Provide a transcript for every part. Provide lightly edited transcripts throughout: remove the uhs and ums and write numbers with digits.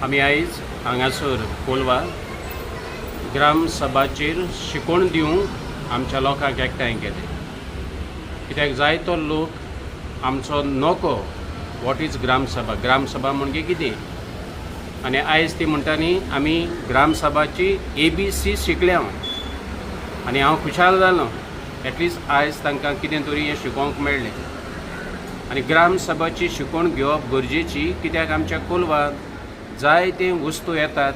आमी आयज हांगासर कोलवा ग्राम सभाचेर शिकोवण दिवंक आमच्या लोकांक एकठांय केले. कित्याक जायतो लोक आमचो नोको वॉट इज ग्राम सभा म्हणजे कितें आनी आयज ती म्हणटानी आमी ग्राम सभाची ABC शिकल्या आनी हांव खुशाल जालो. एटलिस्ट आयज तांकां कितें तरी हें शिकोवंक मेळ्ळें. आनी ग्राम सभाची शिकवण घेवप गरजेची, कित्याक आमच्या कोलवाक जायते वस्तू येतात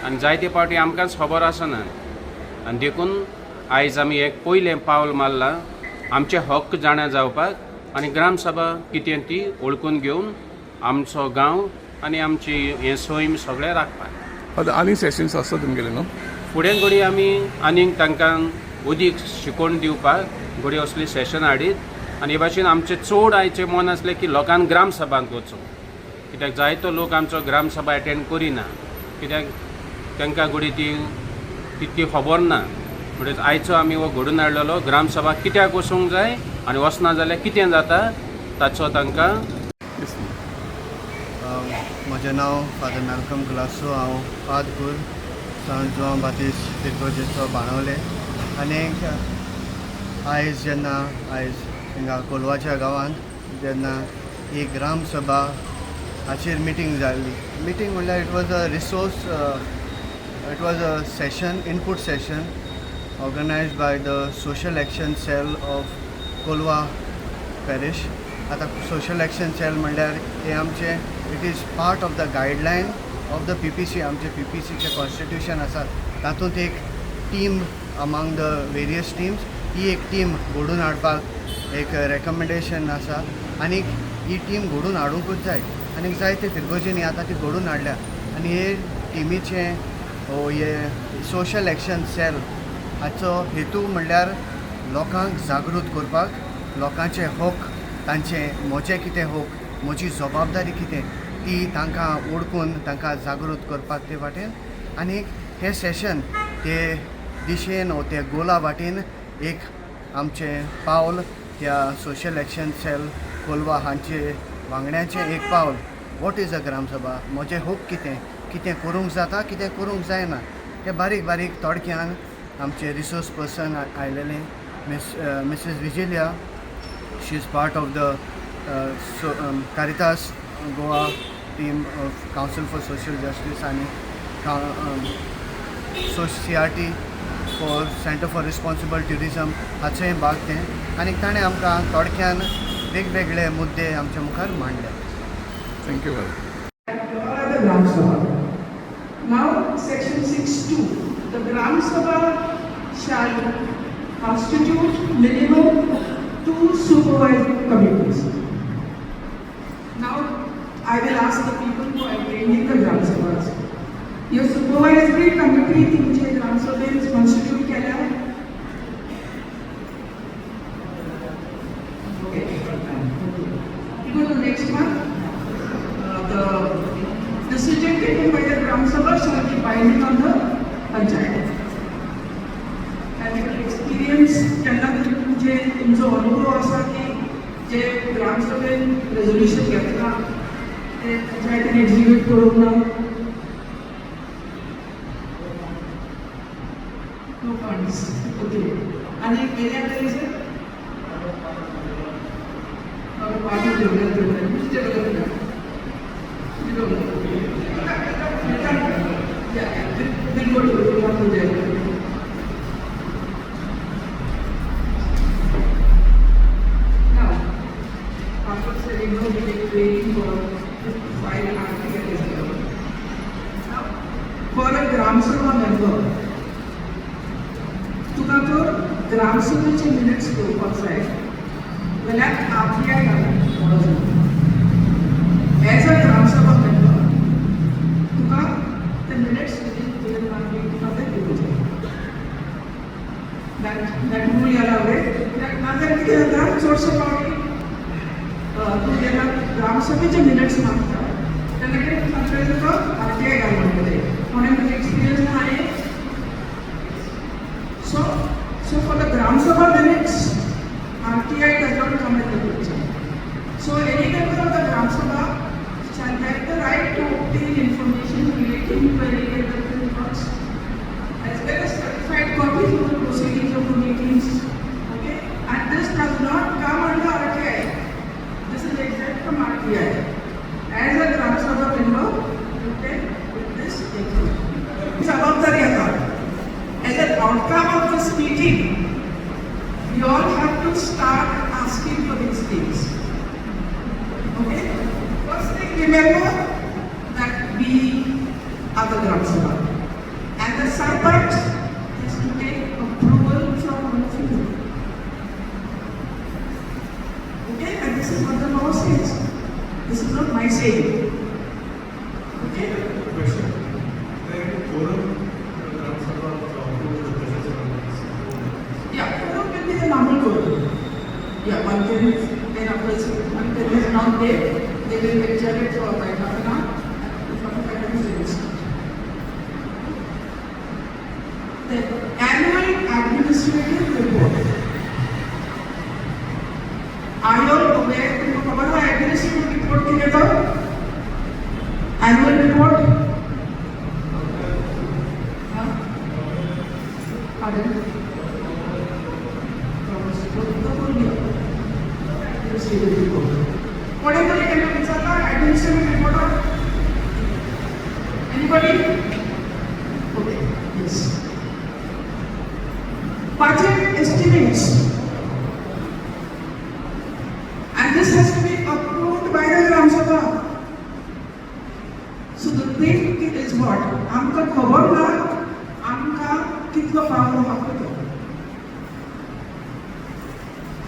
आनी जायते फावटी आमकांच खबर आसना. आनी देखून आयज आमी एक पयलें पावल मारलां आमचे हक्क जाणा जावपाक आनी ग्राम सभा कितें ती ओळखून घेवन आमचो गांव आनी आमची हें सैम सगळें राखपाक. आनी सेशन्स आसता तुमगेले न्हू? फुडें घडी आमी आनीक तांकां उदीक शिकोवण दिवपाक घडी असली सेशन हाडीत आनी हे भाशेन आमचें चड आयचें मन आसलें की लोकांक ग्राम सभांत वचूं. कित्याक जायतो लोक आमचो ग्राम सभा एटेंड करिना, कित्याक तांकां घडी ती तितकी खबर ना. म्हणटच आयचो आमी हो घडून हाडलेलो ग्राम सभा कित्याक वचूंक जाय आनी वचना जाल्यार कितें जाता ताचो तांकां. म्हजें नांव फादर मॅल्कम ग्लासो. हांव पादपूर सांत जोन बातिस्ट फिरगोजेचो बाणवले. आनीक आयज हिंगा कोलवाच्या गांवांत जेन्ना ही ग्राम सभा हाचेर मिटींग जाल्ली. मिटींग म्हणल्यार it was a session, input session organized by the social action cell of Colva parish. आतां सोशल एक्शन सेल म्हणल्यार हे आमचे it is part of the guideline of the PPC. आमचे PPCचें कॉन्स्टिट्यूशन आसा, तातूंत एक team among the various teams. ही एक टीम घडून हाडपाक एक रेकमेंडेशन आसा आनीक ही टीम घडून हाडूंकूच जाय. आनीक जायते फिरगोजेनी आतां ती घडून हाडल्या. आनी हे टिमीचें हे सोशल एक्शन सेल हाचो हेतू म्हणल्यार लोकांक जागृत करपाक, लोकांचे हक, तांचे म्हजें कितें हक, म्हजी जबाबदारी कितें ती तांकां ओळखून तांकां जागृत करपाक ते वाटेन. आनीक हें सेशन ते दिशेन वो ते गोला वाटेन एक आमचें पावल त्या सोशल एक्शन सेल कोलवा हांचे वांगड्यांचें एक पावल. वॉट इज अ ग्राम सभा, म्हजें हक कितें, कितें करूंक जाता, कितें करूंक जायना, ते बारीक बारीक थोडक्यान आमचे रिसोर्स पर्सन आयलेले Mrs Vigilia. She is part of the Caritas Goa team of council for social justice आनी CRT for centre for responsible tourism हाचोय भाग तें. आनीक ताणें आमकां थोडक्यान वेगवेगळे मुद्दे आमच्या मुखार मांडले. Thank you very The Gram Sabha. Now, Section 6(2). The Gram Sabha shall constitute minimum 2 supervisory committees. Now, I will ask the people who are attending the Gram Sabhas. Your supervisory committee तुमचे Gram Sabhas constitute केला है? Okay. Go to next one. The decision taken by the Gram Sabha shall be binding on the Panchayat. And experience त्यांना तुमचे तुमचो अनुभव असा की जे ग्राम सभेन resolution घेतला ते पंचायतीन एक्झिक्यूट करूंक ना. No funds. ओके. आणि गेल्या वेळेस पाणी जेवढ्या For a Gram Sabha member, तुका तर ग्राम सभेचे मिनिट्स घेवपाक जाय जाल्यार आपल्या गांवांत एज अ ग्राम सभा member तुका the minutes within तुका ते घेवूंक जाय. that rule यालागले नाजाल्यार कितें जाता चडशे फावटी तूं जेन्ना ग्राम सभेचे मिनिट्स मागता तेन्ना कितें सांगता तुका RTI घालूंक जाय. कोणें तुका एक्सपिरियन्स ना हांवें. So for the Gram Sabha minutes, RTI does not come into the picture. So any member of the Gram Sabha shall have the right to obtain information other Gram Sabha. And the Sarpanch is to take approval from all of you. Okay, and this is what the law says. This is not my saying. Okay? Question. Then quorum Gram Sabha approves the presence of members. Yeah, quorum will be the normal quorum. Yeah, one can one is not there, they will adjourn it for like half an hour and 45 minutes. The annual administrative report. Are you all aware? तुमको खबर है administrative report के लिए तो? Annual report? हाँ? Pardon? Administrative report. Whatever you can answer, administrative report. Anybody? Okay. Yes. Budget estimates. And this has to be approved by the Gram Sabha. So the thing is what? आमका खबर ना, आमका कितना power हक्क तो.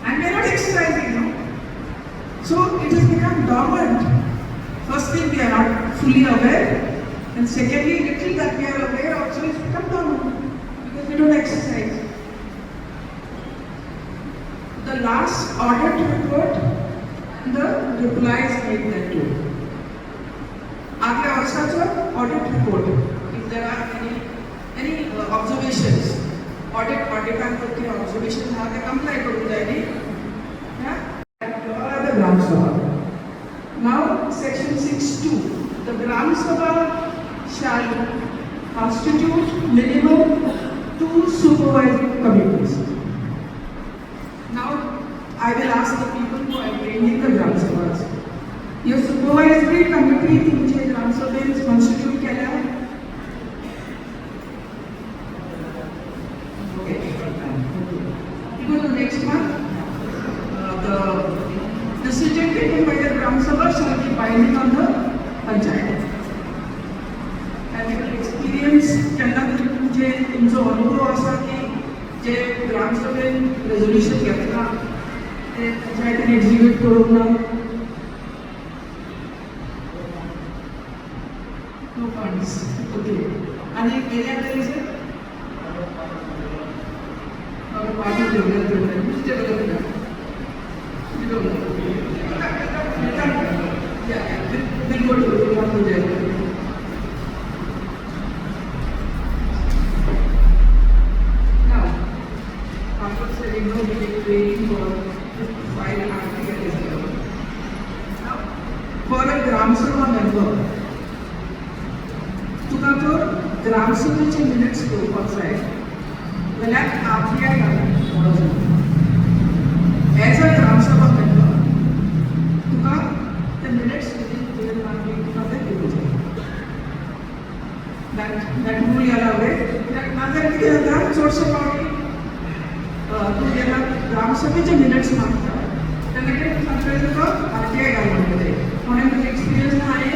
And we are not exercising, no? So it has become dormant. First thing, we are not fully aware, and secondly, little that we are aware also is become dormant because we don't exercise. The last audit report and the replies made that too. After our audit report, if there are any observations, audit करके observation आगे comply करूँ जाएगी, yeah? The Gram Sabha. Now, section 6(2). The Gram Sabha shall constitute minimum 2 supervisory committees. Now, I will ask the people who are attending the Gram Sabhas. Your supervisory committee तुमचे Gram Sabha में constitute केला है? Okay. You go to the next one. The decision taken by the Gram Sabha shall be binding on the Panchayat. And your experience त्यांना तुमचे तुमचा अनुभव असा की जे Gram Sabha resolution घेतला ते पंचायतीने execute करून ना no funds. Okay. आणि any other reason? our party development, which development? You don't know. Yeah, we'll go to one project. Now, after saying no, we are waiting for 5 articles. Now, for a Gram Sabha member, तुका तो Gram Sabhaचे minutes घेवपाक जाय. Well, as a Gram Sabha member, the minutes within 1 week of the division. That rule you are aware. Another Gram Sabha Gram Sabha minutes मागता. Then again, sometimes the RTI government करे. उन्हें experience ना आए.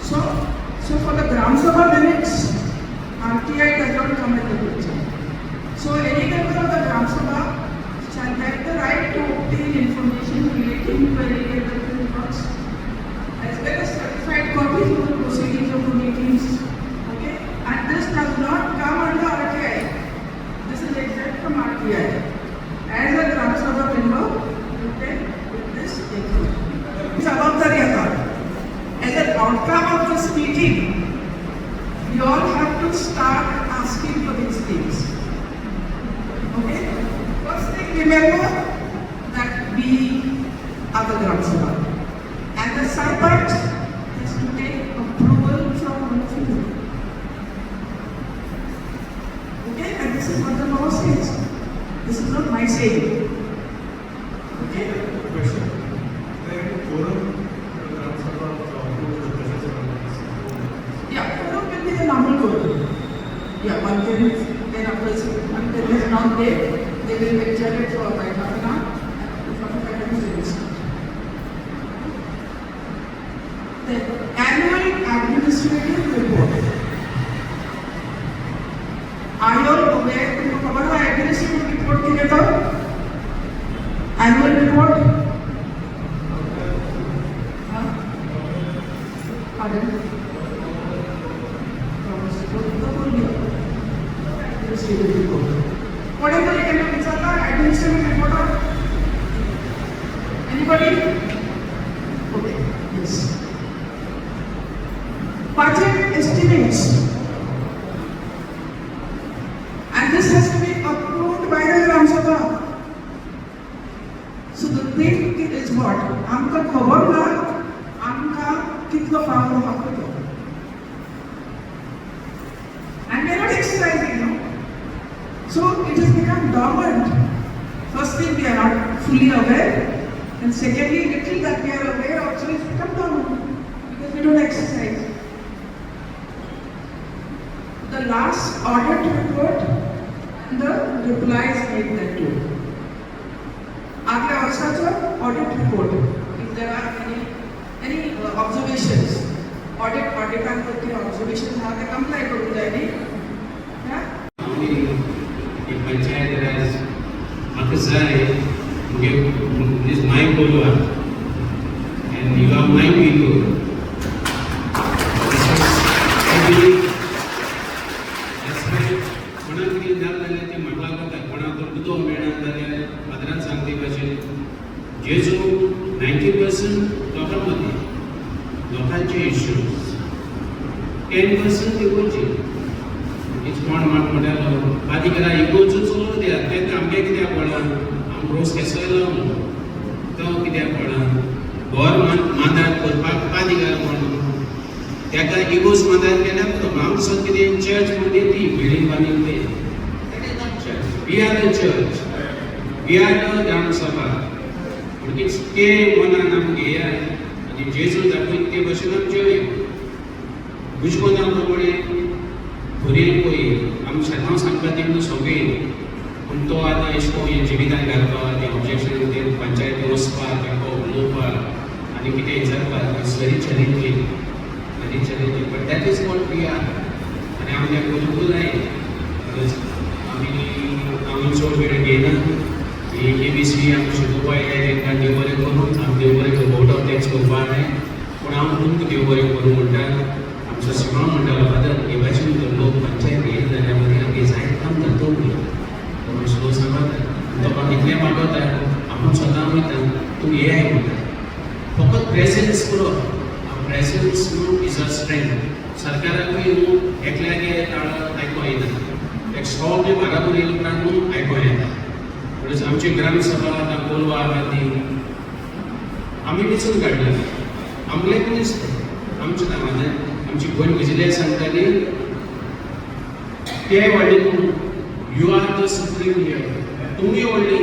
So for the Gram Sabha minutes, RTI does not come in the picture. So any member of the Gram Sabha shall have the right to obtain information relating to any development works, as well as certified copies of the proceedings of the meetings. Okay, and this does not come under RTI. This is exempt from RTI. As a Gram Sabha member, you can get this information. As an outcome of this meeting, you all have to start asking for these things. Okay? First thing, remember that we are the Gram Sabha. And the Sarpanch has to take approval from all of you. Okay? And this is what the law says. This is not my saying. Okay? Question. Then quorum Gram Sabha approves the presence of members. Yeah, quorum will be the normal quorum. Yeah, one can is not there, they will adjourn it for like half an hour and 45 minutes. The annual administrative report. Are you all aware? तुमको खबर है administrative report किने तो? Annual report. हाँ? Pardon? Administrative report. Whatever you can do, administrative report. Anybody? Okay. Yes. Budget estimates. And this has to be approved by the Gram Sabha. So the thing is what? आमका खबर ना आमका कितना power हक्क तो. And we are not exercising, no? So it has become dormant. First thing, we are not fully aware. And secondly, little that we are aware also is become dormant because we don't exercise. The last audit report and the replies made that too. Agla also audit report. If there are any observations, audit and the observations have to comply to that. Yeah. एक पंचायत राज म्हाका जाय this is my Kolwa and you are my people. I believe that's why कोणाक कितें जालें जाल्यार ती म्हाका लागता कोणाक जर उदो मेळना जाल्यार पात्रांत सांगते भाशेन जेजू 90% लोकां मदीं लोकांचे इश्यूज 10% इगोचे इच कोण म्हाका म्हणटालो बादिकरा इगोचो चलोर दियात तें आमगे कित्याक पडना आम रोस केसयलो तो कित्याक पडना गोवोरमेंट मांदार करपाक बादिकार म्हणून तेका इगोज मांदार केल्यार तो आम सो कितें चर्च म्हणटा ती बिल्डींग बांदून ते we are the church we are the Gram Sabha म्हणटकीच ते मनान आमी घेया आनी जेजू दाखयता ते भशेन आमी जेवया बुजकोन प्रमाणे भुरग्यांक पळय आमी शेतां सांगता तेंकां सगळें पूण तो आतां अशें करून हें जिवितान घालपाक तें ऑब्जेक्शन तें पंचायती वचपाक तेंका उलोवपाक आनी कितें विचारपाक it's very challenging but that is what we are आनी आमी तें करूंकूच जाय आमी चड वेळ घेयना ही ABCD आमी शिकोवपाक जाय तेंकां देव बरें करूं आमी देव बरें बोर्ड ऑफ टॅक्स करपाक जाय पूण हांव तुमकां देव बरें करूं म्हणटा आमचो शिवण म्हणटालो फादर हे भाशेन जर लोक पंचायत येयले जाल्यार मागीर आमगे जायत काम जाता म्हणून स्लो सांगता तो म्हाका इतलें मागता आपूण स्वता वयता तूं हे आय म्हणटा फकत प्रेजेन्स करप प्रेजेन्स न्हू इज अ स्ट्रेंथ सरकाराकूय न्हू एकल्यागे ताळो आयको येना एक सगळे बाराबोर येयले उपरांत न्हू आयको येता म्हणून आमची ग्राम सभा आतां कोलवा आहा ती आमी वेंचून काडल्या आमलें दिसता आमच्या नांवान आमची गोंय विजिलन्स सांगताली ते व्हडले तूं you are the supreme here तुमी व्हडली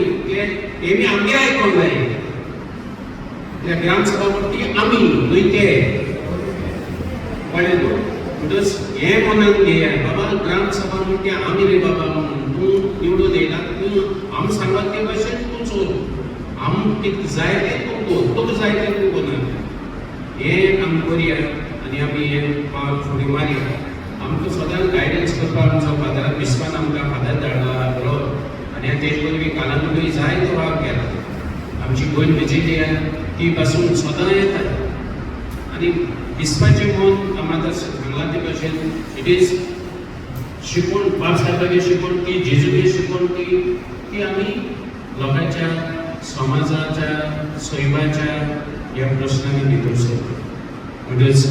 तेमी आमगे आयकोंक जाय त्या ग्राम सभा म्हणटी आमी न्हय ते व्हडले न्हू म्हणटच हें मनान घेया बाबा ग्राम सभा म्हणटी आमी रे बाबा म्हणून तूं निवडून येयला तूं आमी सांगता ते भशेन तूं चोर आम कितें जाय तें तूं कर तुका जाय तें तूं करना हें आमी करया आनी आमी हें पावल फुडें मारया आमकां सदांच गायडन्स करपाक आमचो फादराक विस्वान आमकां फादर धाडला बरो आनी तेजे पयलीं कालांतूय जायतो वाग केला आमची गोंय विजिलिया ती पासून सदां येता आनी विस्वाचें मन आतां सांगलां ते भशेन इट इज शिकवण बाब साहेबागे शिकवण ती जेजूगे शिकवण ती आमी लोकांच्या समाजाच्या सोयबाच्या ह्या प्रश्नांनी भितर सरता म्हणटच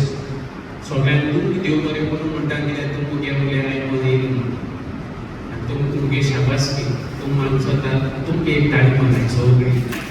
सगळ्यांक तुमकां देव बरें करूं म्हणटा कित्याक तुमकां गेलो आयकोन येयली आनी तुमकां तुमगे शाबासकी तुमकां आमचो तुमकां एक ताळी मारनाय सगळीं